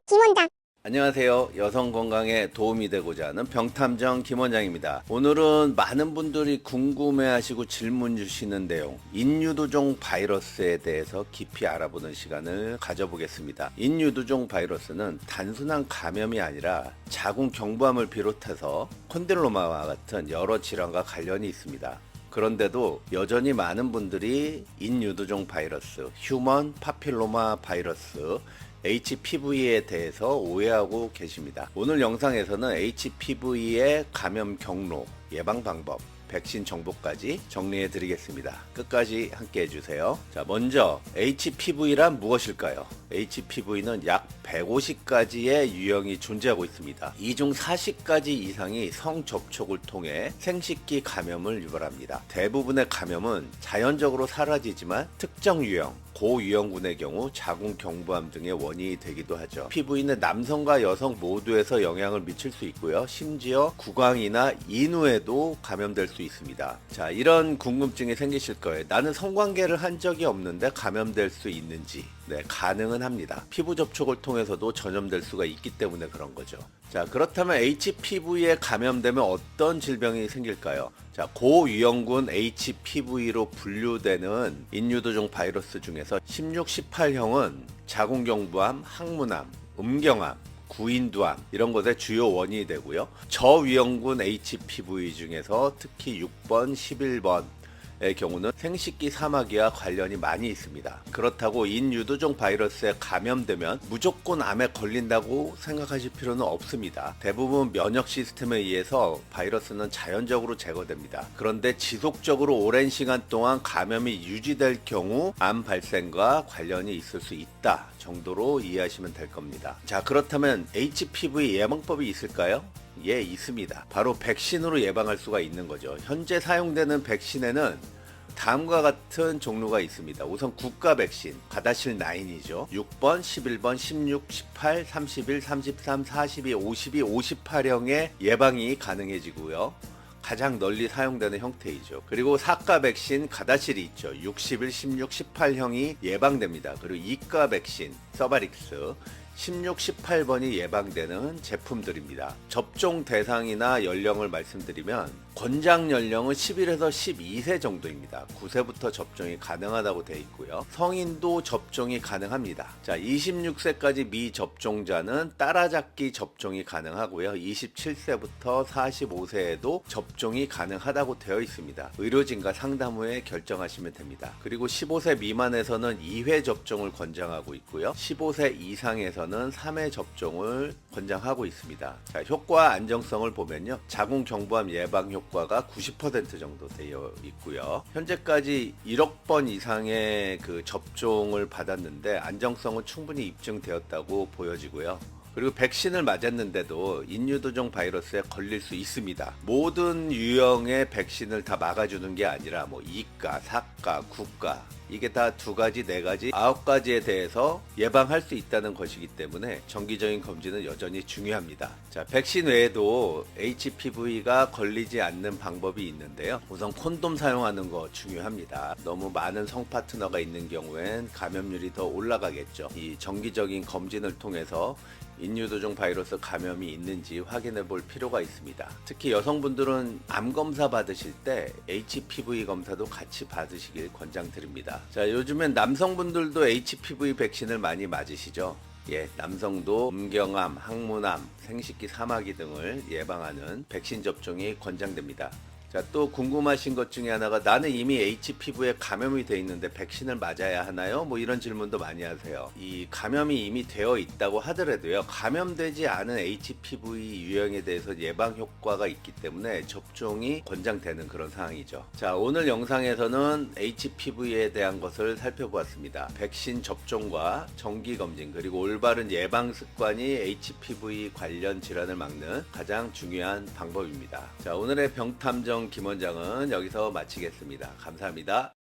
김원장. 안녕하세요. 여성 건강에 도움이 되고자 하는 병탐정 김원장입니다. 오늘은 많은 분들이 궁금해하시고 질문 주시는 내용, 인유두종 바이러스에 대해서 깊이 알아보는 시간을 가져보겠습니다. 인유두종 바이러스는 단순한 감염이 아니라 자궁 경부암을 비롯해서 콘딜로마와 같은 여러 질환과 관련이 있습니다. 그런데도 여전히 많은 분들이 인유두종 바이러스, 휴먼 파필로마 바이러스, HPV에 대해서 오해하고 계십니다. 오늘 영상에서는 HPV의 감염 경로, 예방 방법, 백신 정보까지 정리해 드리겠습니다. 끝까지 함께 해주세요. 자, 먼저 HPV란 무엇일까요? HPV는 약 150가지의 유형이 존재하고 있습니다. 이 중 40가지 이상이 성접촉을 통해 생식기 감염을 유발합니다. 대부분의 감염은 자연적으로 사라지지만 특정 유형, 고유형군의 경우 자궁 경부암 등의 원인이 되기도 하죠. PV는 남성과 여성 모두에서 영향을 미칠 수 있고요. 심지어 구강이나 인후에도 감염될 수 있습니다. 자, 이런 궁금증이 생기실 거예요. 나는 성관계를 한 적이 없는데 감염될 수 있는지. 네, 가능은 합니다. 피부 접촉을 통해서도 전염될 수가 있기 때문에 그런 거죠. 자, 그렇다면 HPV에 감염되면 어떤 질병이 생길까요? 자, 고유형군 HPV로 분류되는 인유두종 바이러스 중에서 16, 18형은 자궁경부암, 항문암, 음경암, 구인두암 이런 것의 주요 원인이 되고요. 저위험군 HPV 중에서 특히 6번, 11번 의 경우는 생식기 사마귀와 관련이 많이 있습니다. 그렇다고 인유두종 바이러스에 감염되면 무조건 암에 걸린다고 생각하실 필요는 없습니다. 대부분 면역 시스템에 의해서 바이러스는 자연적으로 제거됩니다. 그런데 지속적으로 오랜 시간 동안 감염이 유지될 경우 암 발생과 관련이 있을 수 있다 정도로 이해하시면 될 겁니다. 자, 그렇다면 HPV 예방법이 있을까요? 예, 있습니다. 바로 백신으로 예방할 수가 있는 거죠. 현재 사용되는 백신에는 다음과 같은 종류가 있습니다. 우선 국가 백신, 가다실 9이죠. 6번, 11번, 16, 18, 31, 33, 42, 52, 58형의 예방이 가능해지고요. 가장 널리 사용되는 형태이죠. 그리고 4가 백신 가다실이 있죠. 61, 16, 18형이 예방됩니다. 그리고 2가 백신 서바릭스 16, 18번이 예방되는 제품들입니다. 접종 대상이나 연령을 말씀드리면 권장 연령은 11에서 12세 정도입니다. 9세부터 접종이 가능하다고 되어 있고요. 성인도 접종이 가능합니다. 자, 26세까지 미접종자는 따라잡기 접종이 가능하고요. 27세부터 45세에도 접종이 가능하다고 되어 있습니다. 의료진과 상담 후에 결정하시면 됩니다. 그리고 15세 미만에서는 2회 접종을 권장하고 있고요. 15세 이상에서는 3회 접종을 권장하고 있습니다. 자, 효과 안정성을 보면요. 자궁 경부암 예방 효과가 90% 정도 되어 있고요. 현재까지 1억 번 이상의 그 접종을 받았는데 안정성은 충분히 입증되었다고 보여지고요. 그리고 백신을 맞았는데도 인유두종 바이러스에 걸릴 수 있습니다. 모든 유형의 백신을 다 막아주는 게 아니라 뭐 2가, 4가, 9가 이게 다 2가지, 4가지, 9가지에 대해서 예방할 수 있다는 것이기 때문에 정기적인 검진은 여전히 중요합니다. 자, 백신 외에도 HPV가 걸리지 않는 방법이 있는데요. 우선 콘돔 사용하는 거 중요합니다. 너무 많은 성파트너가 있는 경우엔 감염률이 더 올라가겠죠. 이 정기적인 검진을 통해서 인유두종 바이러스 감염이 있는지 확인해 볼 필요가 있습니다. 특히 여성분들은 암 검사 받으실 때 HPV 검사도 같이 받으시길 권장드립니다. 자, 요즘엔 남성분들도 HPV 백신을 많이 맞으시죠? 예, 남성도 음경암, 항문암, 생식기 사마귀 등을 예방하는 백신 접종이 권장됩니다. 자, 또 궁금하신 것 중에 하나가 나는 이미 HPV에 감염이 돼 있는데 백신을 맞아야 하나요? 뭐 이런 질문도 많이 하세요. 이 감염이 이미 되어 있다고 하더라도요. 감염되지 않은 HPV 유형에 대해서 예방 효과가 있기 때문에 접종이 권장되는 그런 상황이죠. 자, 오늘 영상에서는 HPV에 대한 것을 살펴보았습니다. 백신 접종과 정기 검진 그리고 올바른 예방 습관이 HPV 관련 질환을 막는 가장 중요한 방법입니다. 자, 오늘의 병탐정 김원장은 여기서 마치겠습니다. 감사합니다.